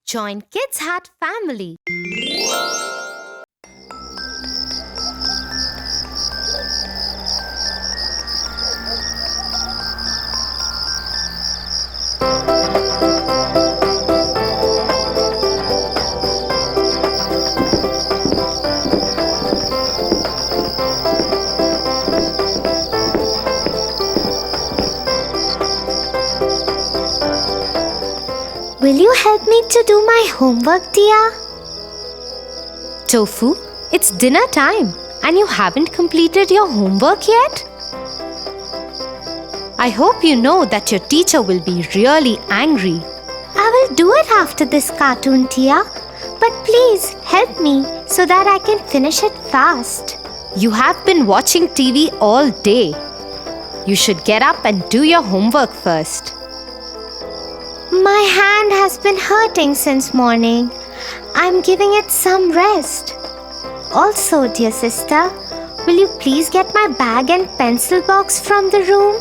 Join Kids Hut family. Will you help me to do my homework, dear? Tofu, it's dinner time and you haven't completed your homework yet? I hope you know that your teacher will be really angry. I will do it after this cartoon, Tia. But please help me so that I can finish it fast. You have been watching TV all day. You should get up and do your homework first. My hand has been hurting since morning. I'm giving it some rest. Also, dear sister, will you please get my bag and pencil box from the room?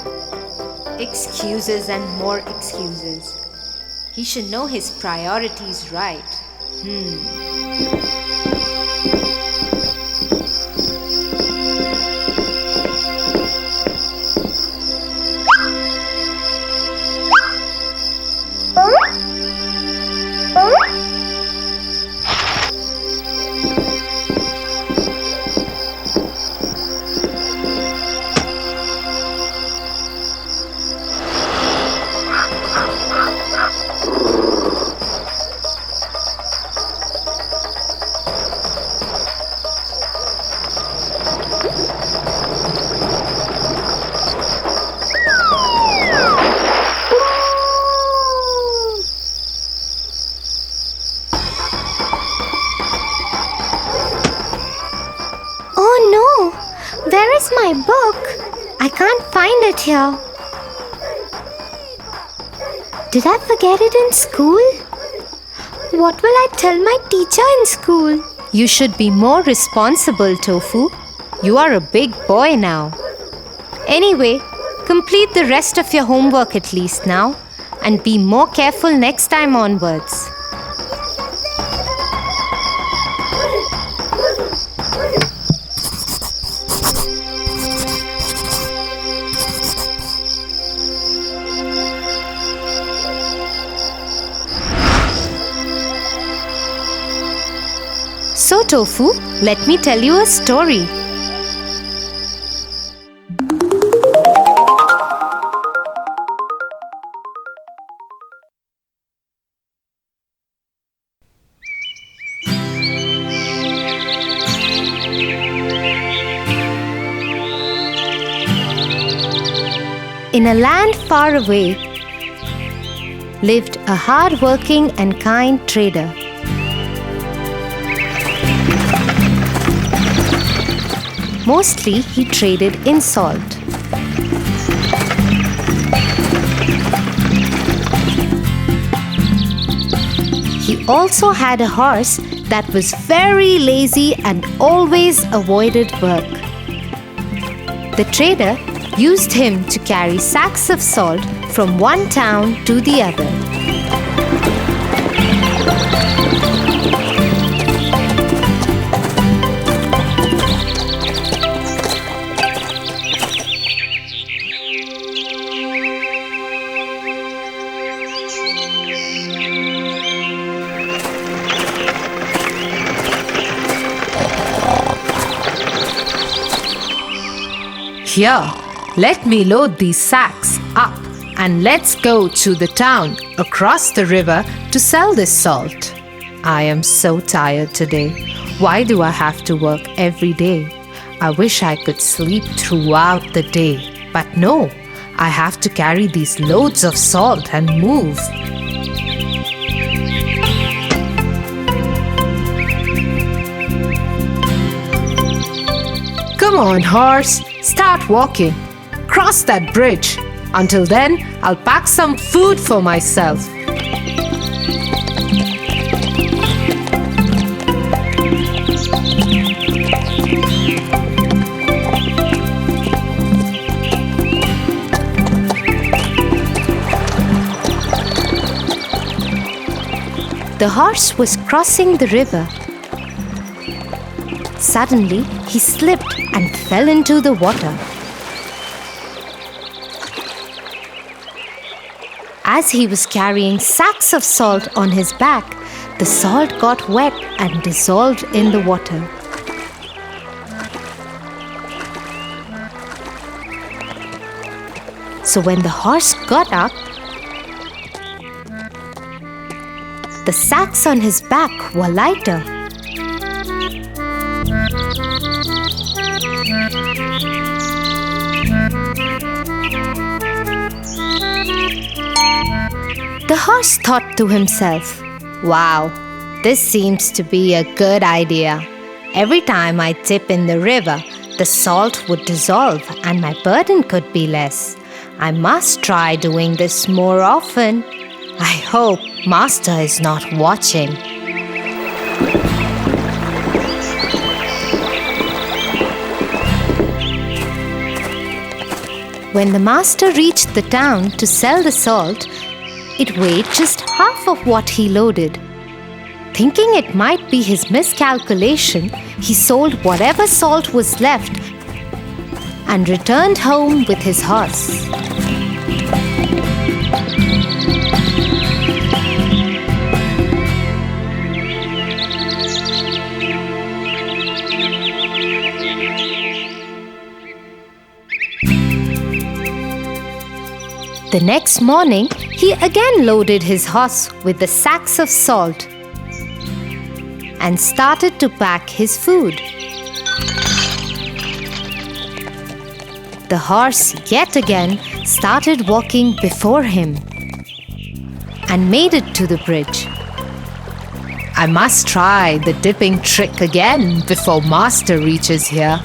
Excuses and more excuses. He should know his priorities right. Where is my book? I can't find it here. Did I forget it in school? What will I tell my teacher in school? You should be more responsible, Tofu. You are a big boy now. Anyway, complete the rest of your homework at least now and be more careful next time onwards. So, Tofu, let me tell you a story. In a land far away lived a hard-working and kind trader. Mostly, he traded in salt. He also had a horse that was very lazy and always avoided work. The trader used him to carry sacks of salt from one town to the other. Here, let me load these sacks up and let's go to the town across the river to sell this salt. I am so tired today. Why do I have to work every day? I wish I could sleep throughout the day. But no, I have to carry these loads of salt and move. Come on, horse. Start walking. Cross that bridge. Until then, I'll pack some food for myself. The horse was crossing the river. Suddenly, he slipped and fell into the water. As he was carrying sacks of salt on his back, the salt got wet and dissolved in the water. So when the horse got up, the sacks on his back were lighter. The horse thought to himself, "Wow, this seems to be a good idea. Every time I dip in the river, the salt would dissolve and my burden could be less. I must try doing this more often. I hope Master is not watching." When the master reached the town to sell the salt, it weighed just half of what he loaded. Thinking it might be his miscalculation, he sold whatever salt was left and returned home with his horse. The next morning, he again loaded his horse with the sacks of salt and started to pack his food. The horse yet again started walking before him and made it to the bridge. I must try the dipping trick again before Master reaches here.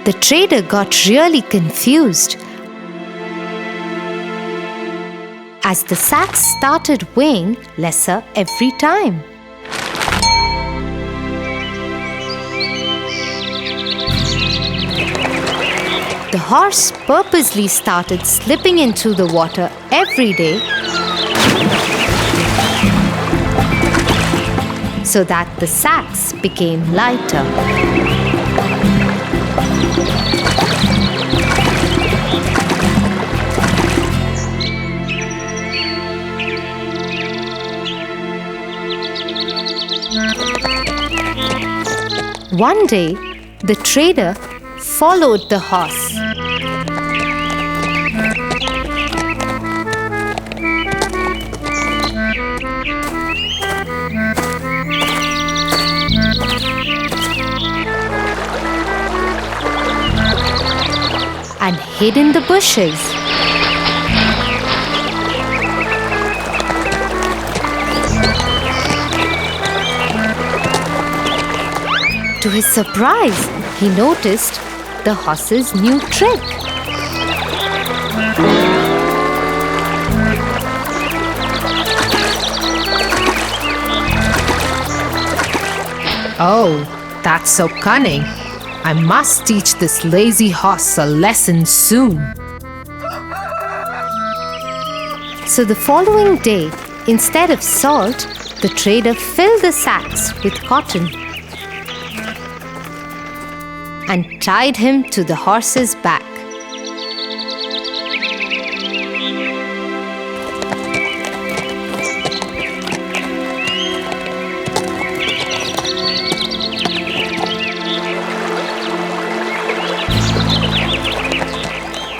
The trader got really confused as the sacks started weighing lesser every time. The horse purposely started slipping into the water every day so that the sacks became lighter. One day, the trader followed the horse. And hid in the bushes. To his surprise, he noticed the horse's new trick. Oh, that's so cunning. I must teach this lazy horse a lesson soon. So the following day, instead of salt, the trader filled the sacks with cotton and tied him to the horse's back.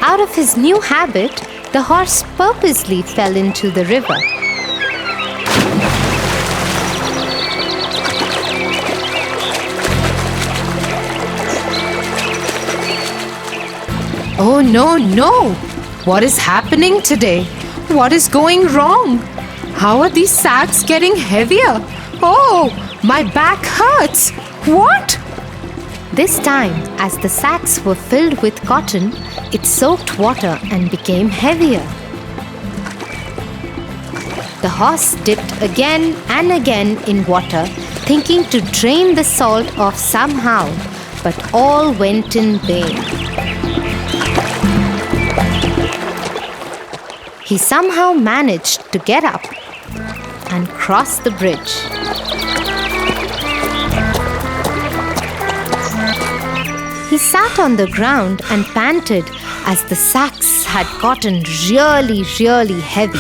Out of his new habit, the horse purposely fell into the river. Oh no, no! What is happening today? What is going wrong? How are these sacks getting heavier? Oh, my back hurts! What? This time, as the sacks were filled with cotton, it soaked water and became heavier. The horse dipped again and again in water, thinking to drain the salt off somehow, but all went in vain. He somehow managed to get up and cross the bridge. He sat on the ground and panted as the sacks had gotten really, really heavy.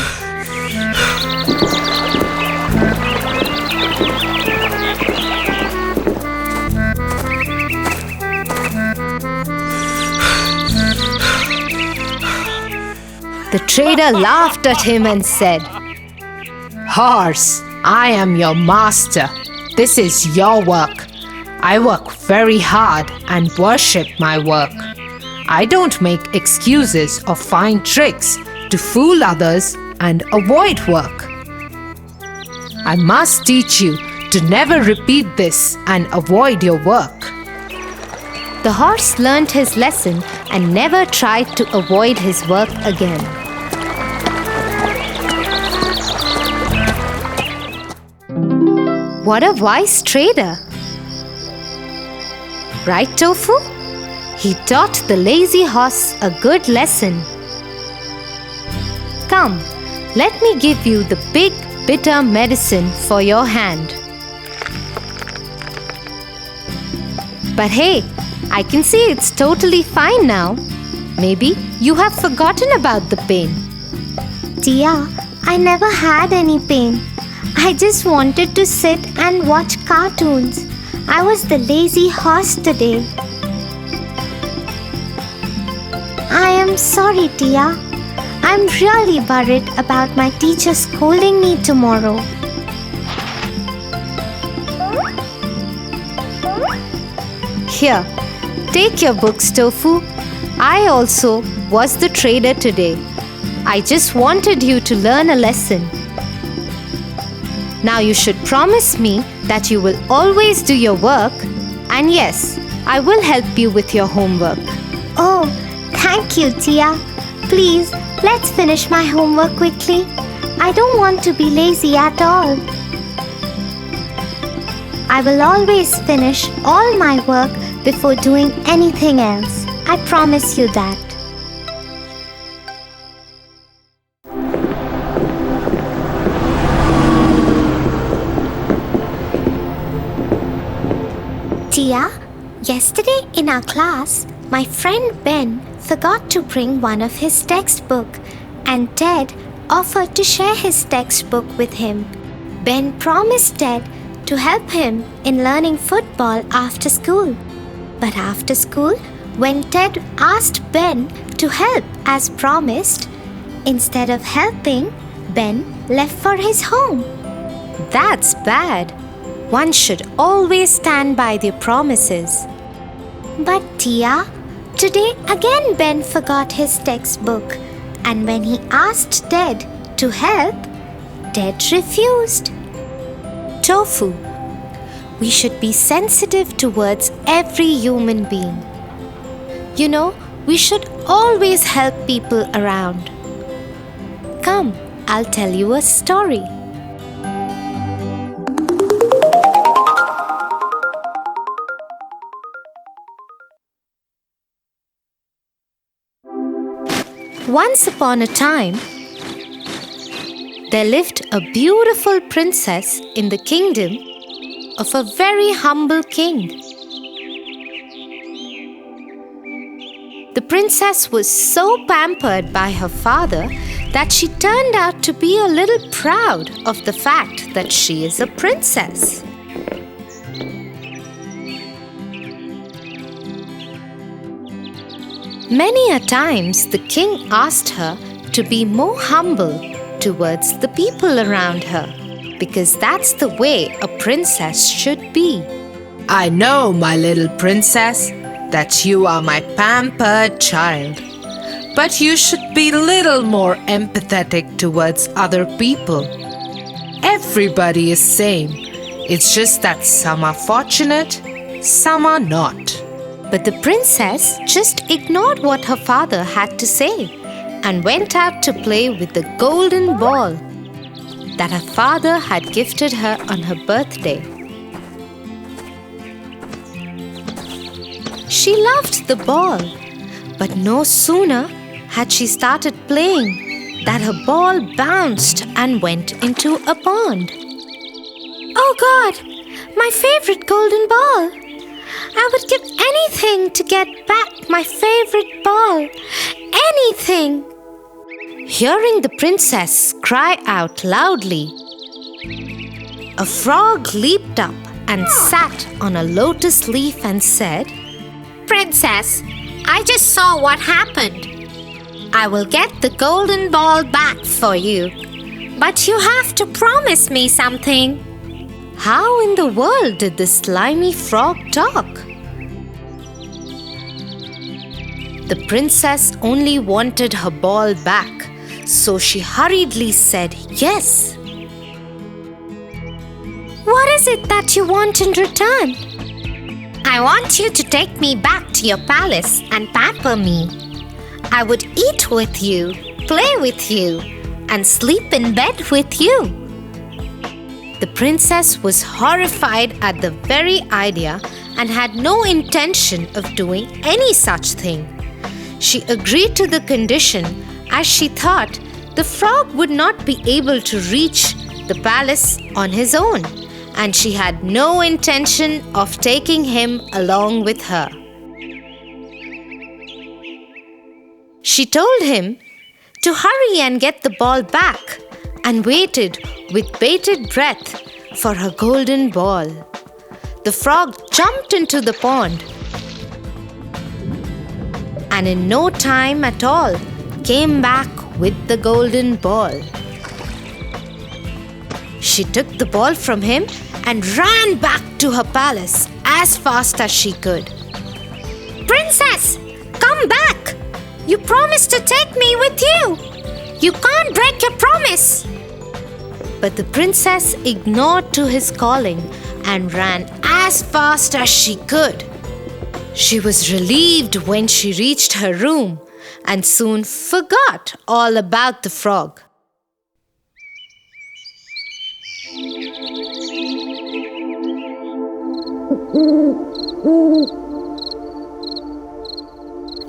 The trader laughed at him and said, Horse, I am your master. This is your work. I work very hard and worship my work. I don't make excuses or find tricks to fool others and avoid work. I must teach you to never repeat this and avoid your work. The horse learned his lesson and never tried to avoid his work again. What a wise trader! Right, Tofu? He taught the lazy horse a good lesson. Come, let me give you the big, bitter medicine for your hand. But hey, I can see it's totally fine now. Maybe you have forgotten about the pain. Tia, I never had any pain. I just wanted to sit and watch cartoons. I was the lazy horse today. I am sorry, Tia. I'm really worried about my teacher scolding me tomorrow. Here, take your books, Tofu. I also was the trader today. I just wanted you to learn a lesson. Now you should promise me that you will always do your work, and yes, I will help you with your homework. Oh, thank you, Tia. Please, let's finish my homework quickly. I don't want to be lazy at all. I will always finish all my work before doing anything else. I promise you that. Tia, yesterday in our class, my friend Ben forgot to bring one of his textbooks, and Ted offered to share his textbook with him. Ben promised Ted to help him in learning football after school. But after school, when Ted asked Ben to help as promised, instead of helping, Ben left for his home. That's bad. One should always stand by their promises. But Tia, today again Ben forgot his textbook, and when he asked Ted to help, Ted refused. Tofu, we should be sensitive towards every human being. You know, we should always help people around. Come, I'll tell you a story. Once upon a time, there lived a beautiful princess in the kingdom of a very humble king. The princess was so pampered by her father that she turned out to be a little proud of the fact that she is a princess. Many a times the king asked her to be more humble towards the people around her, because that's the way a princess should be. I know, my little princess, that you are my pampered child. But you should be little more empathetic towards other people. Everybody is same. It's just that some are fortunate, some are not. But the princess just ignored what her father had to say and went out to play with the golden ball that her father had gifted her on her birthday. She loved the ball, but no sooner had she started playing that her ball bounced and went into a pond. Oh God, my favorite golden ball. I would give anything to get back my favorite ball. Anything. Hearing the princess cry out loudly, a frog leaped up and sat on a lotus leaf and said, Princess, I just saw what happened. I will get the golden ball back for you. But you have to promise me something. How in the world did the slimy frog talk? The princess only wanted her ball back, so she hurriedly said yes. What is it that you want in return? I want you to take me back to your palace and pamper me. I would eat with you, play with you, and sleep in bed with you. The princess was horrified at the very idea and had no intention of doing any such thing. She agreed to the condition as she thought the frog would not be able to reach the palace on his own, and she had no intention of taking him along with her. She told him to hurry and get the ball back and waited with bated breath for her golden ball. The frog jumped into the pond and in no time at all came back with the golden ball. She took the ball from him and ran back to her palace as fast as she could. Princess, come back! You promised to take me with you. You can't break your promise. But the princess ignored to his calling and ran as fast as she could. She was relieved when she reached her room and soon forgot all about the frog.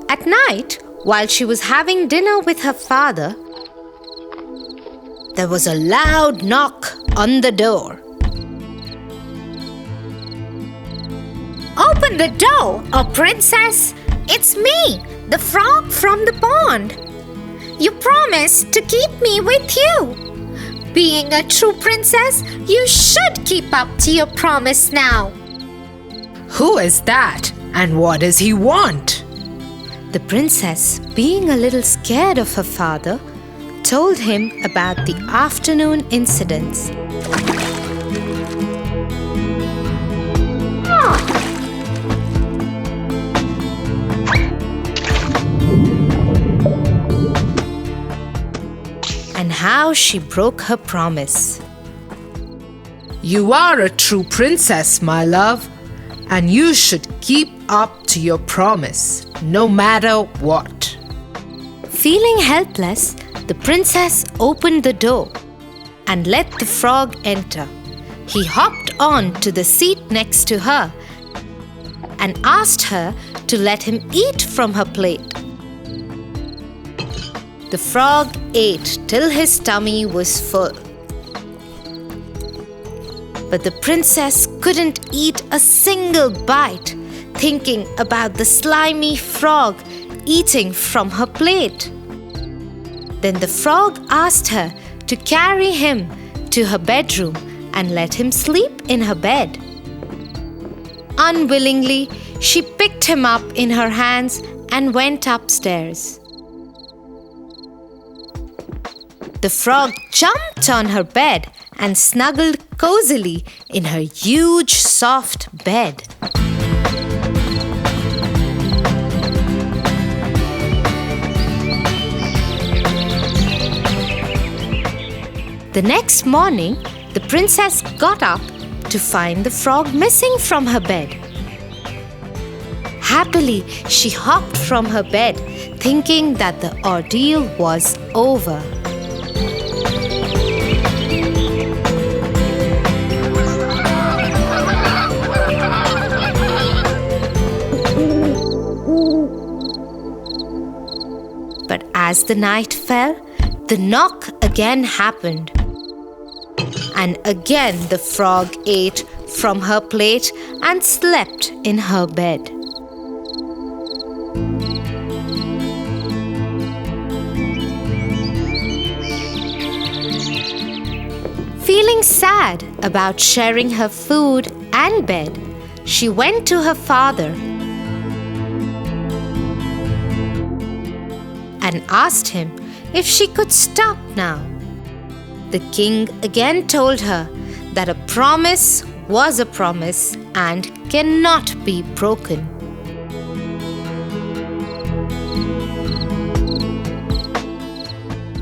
At night, while she was having dinner with her father, there was a loud knock on the door. Open the door, oh princess. It's me, the frog from the pond. You promised to keep me with you. Being a true princess, you should keep up to your promise now. Who is that? And what does he want? The princess, being a little scared of her father, told him about the afternoon incidents. And how she broke her promise. You are a true princess, my love, and you should keep up to your promise, no matter what. Feeling helpless, the princess opened the door and let the frog enter. He hopped on to the seat next to her and asked her to let him eat from her plate. The frog ate till his tummy was full. But the princess couldn't eat a single bite, thinking about the slimy frog eating from her plate. Then the frog asked her to carry him to her bedroom and let him sleep in her bed. Unwillingly, she picked him up in her hands and went upstairs. The frog jumped on her bed and snuggled cozily in her huge, soft bed. The next morning, the princess got up to find the frog missing from her bed. Happily, she hopped from her bed, thinking that the ordeal was over. But as the night fell, the knock again happened. And again the frog ate from her plate and slept in her bed. Feeling sad about sharing her food and bed, she went to her father and asked him if she could stop now. The king again told her that a promise was a promise and cannot be broken.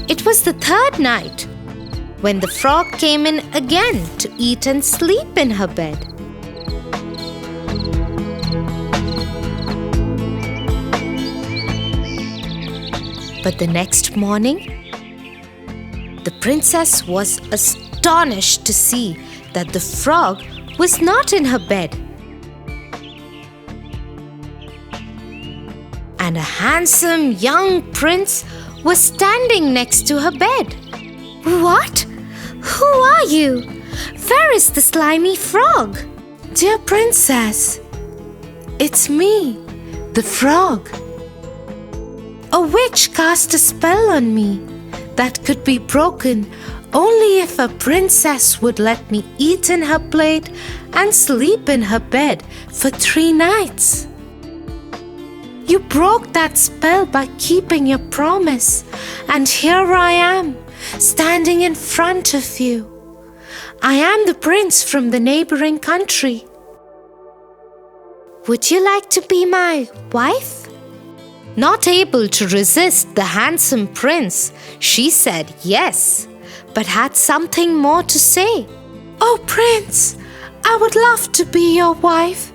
It was the third night when the frog came in again to eat and sleep in her bed. But the next morning, the princess was astonished to see that the frog was not in her bed. And a handsome young prince was standing next to her bed. What? Who are you? Where is the slimy frog? Dear princess, it's me, the frog. A witch cast a spell on me that could be broken only if a princess would let me eat in her plate and sleep in her bed for 3 nights. You broke that spell by keeping your promise, and here I am, standing in front of you. I am the prince from the neighboring country. Would you like to be my wife? Not able to resist the handsome prince, she said yes, but had something more to say. Oh, prince, I would love to be your wife.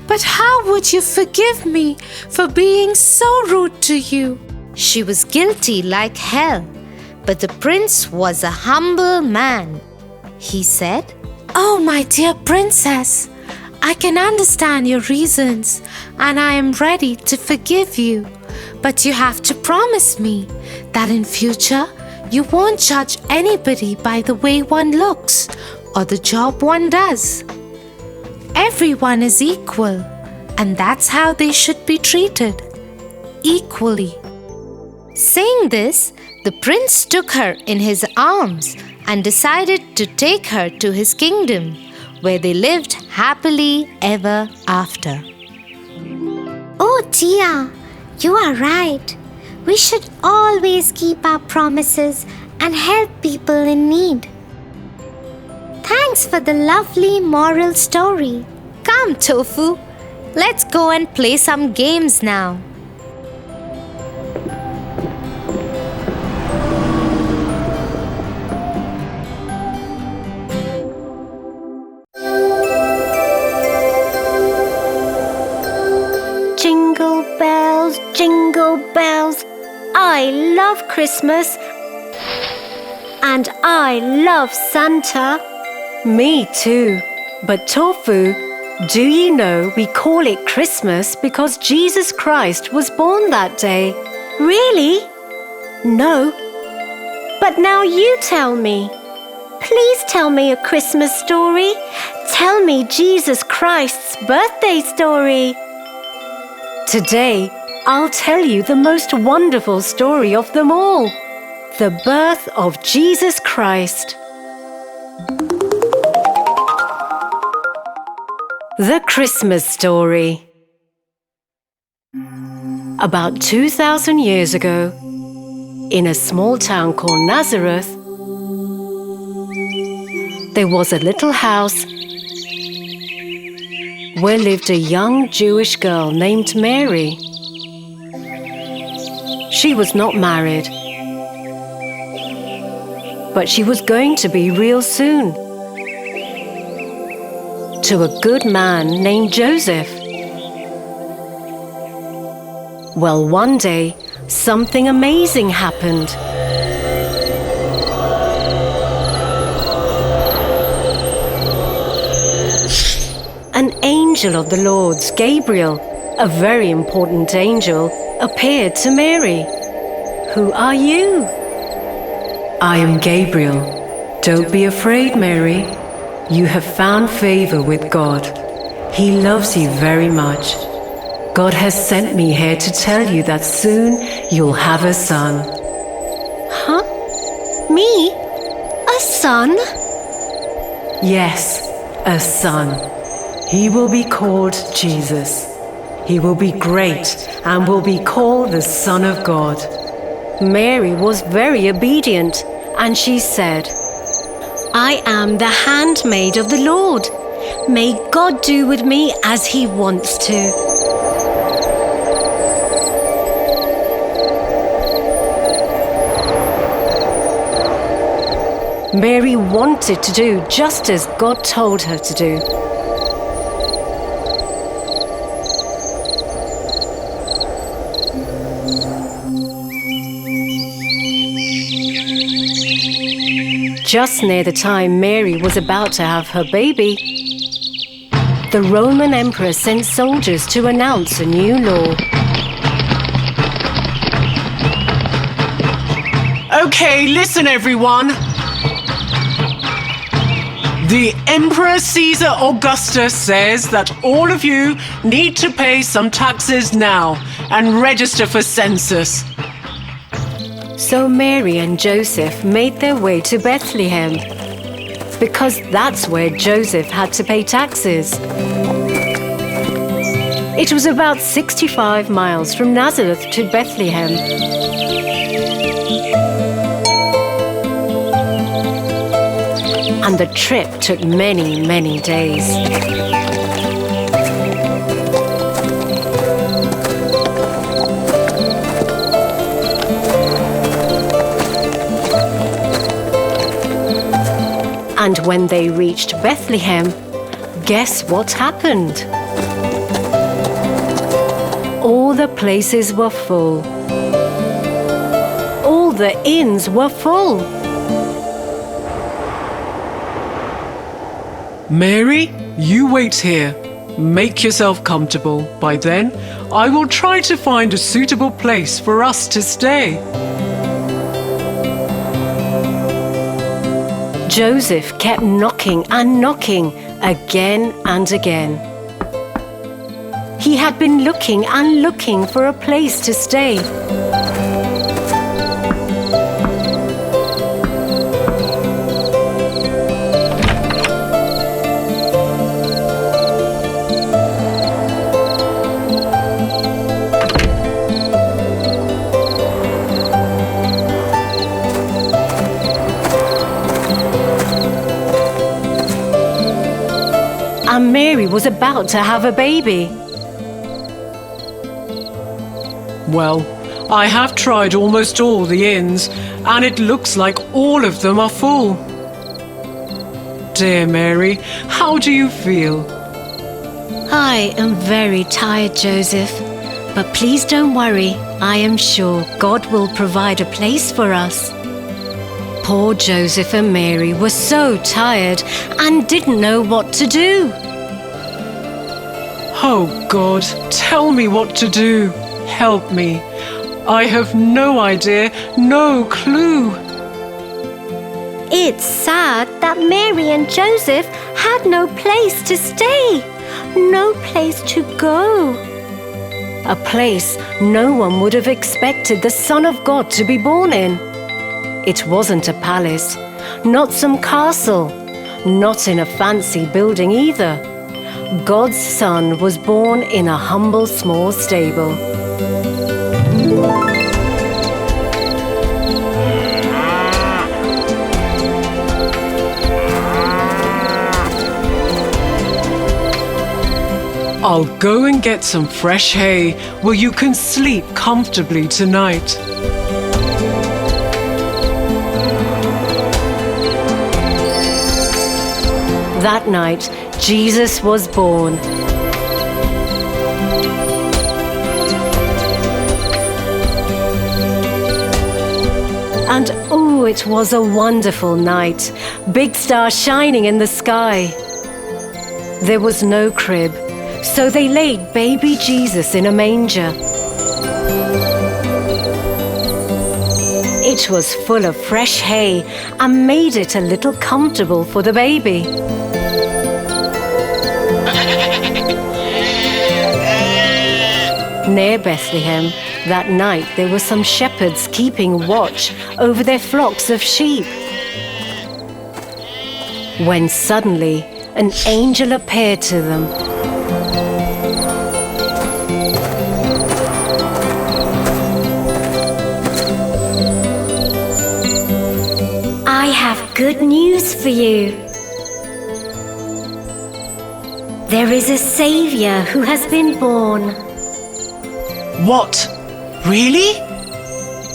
But how would you forgive me for being so rude to you? She was guilty like hell, but the prince was a humble man. He said, Oh, my dear princess, I can understand your reasons and I am ready to forgive you. But you have to promise me that in future you won't judge anybody by the way one looks or the job one does. Everyone is equal, and that's how they should be treated, equally. Saying this, the prince took her in his arms and decided to take her to his kingdom, where they lived happily ever after. Oh dear, you are right. We should always keep our promises and help people in need. Thanks for the lovely moral story. Come, Tofu, let's go and play some games now. Jingle bells, I love Christmas and I love Santa. Me too. But Tofu, do you know we call it Christmas because Jesus Christ was born that day? Really? No. But now you tell me. Please tell me a Christmas story. Tell me Jesus Christ's birthday story. Today, I'll tell you the most wonderful story of them all. The birth of Jesus Christ. The Christmas story. About 2,000 years ago, in a small town called Nazareth, there was a little house where lived a young Jewish girl named Mary. She was not married. but she was going to be real soon. To a good man named Joseph. Well, one day, something amazing happened. An angel of the Lord's, Gabriel, a very important angel, appeared to Mary. Who are you? I am Gabriel. Don't be afraid, Mary. You have found favor with God. He loves you very much. God has sent me here to tell you that soon you'll have a son. Huh? Me? A son? Yes, a son. He will be called Jesus. He will be great and will be called the Son of God. Mary was very obedient, and she said, I am the handmaid of the Lord. May God do with me as He wants to. Mary wanted to do just as God told her to do. Just near the time Mary was about to have her baby, the Roman Emperor sent soldiers to announce a new law. Okay, listen everyone. The Emperor Caesar Augustus says that all of you need to pay some taxes now and register for census. So Mary and Joseph made their way to Bethlehem, because that's where Joseph had to pay taxes. It was about 65 miles from Nazareth to Bethlehem. And the trip took many, many days. And when they reached Bethlehem, guess what happened? All the places were full. All the inns were full. Mary, you wait here. Make yourself comfortable. By then, I will try to find a suitable place for us to stay. Joseph kept knocking and knocking again and again. He had been looking and looking for a place to stay. And Mary was about to have a baby. Well, I have tried almost all the inns, and it looks like all of them are full. Dear Mary, how do you feel? I am very tired, Joseph. But please don't worry. I am sure God will provide a place for us. Poor Joseph and Mary were so tired and didn't know what to do. Oh God, tell me what to do. Help me. I have no idea, no clue. It's sad that Mary and Joseph had no place to stay, no place to go. A place no one would have expected the Son of God to be born in. It wasn't a palace, not some castle, not in a fancy building either. God's Son was born in a humble small stable. I'll go and get some fresh hay where you can sleep comfortably tonight. That night, Jesus was born. And oh, it was a wonderful night. Big stars shining in the sky. There was no crib, so they laid baby Jesus in a manger. It was full of fresh hay and made it a little comfortable for the baby. Near Bethlehem, that night there were some shepherds keeping watch over their flocks of sheep. When suddenly an angel appeared to them. I have good news for you. There is a Savior who has been born. What? Really?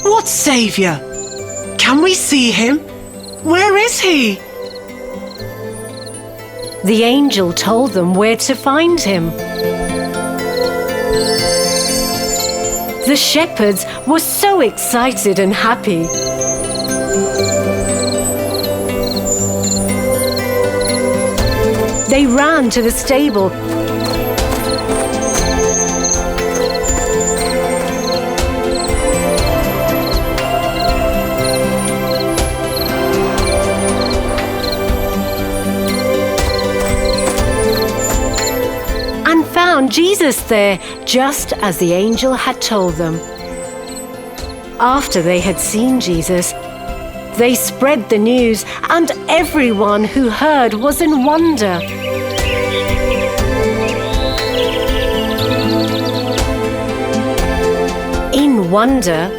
What Saviour? Can we see him? Where is he? The angel told them where to find him. The shepherds were so excited and happy. They ran to the stable and found Jesus there, just as the angel had told them. After they had seen Jesus, they spread the news, and everyone who heard was in wonder. In wonder,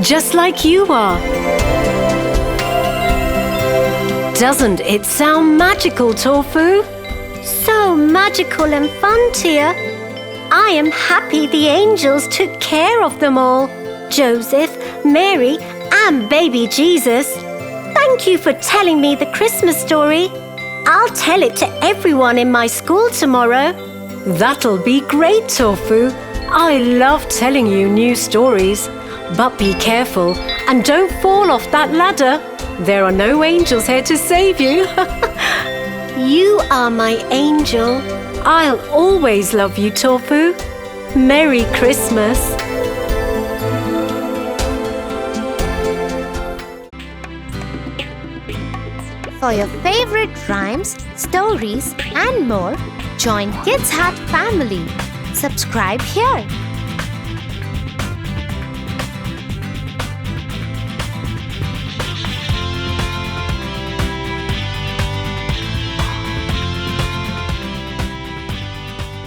just like you are. Doesn't it sound magical, Tofu? So magical and fun, Tia. I am happy the angels took care of them all. Joseph, Mary, and baby Jesus. Thank you for telling me the Christmas story. I'll tell it to everyone in my school tomorrow. That'll be great, Tofu. I love telling you new stories. But be careful and don't fall off that ladder. There are no angels here to save you. You are my angel. I'll always love you, Tofu. Merry Christmas. For your favorite rhymes, stories, and more, join Kids Hut family. Subscribe here.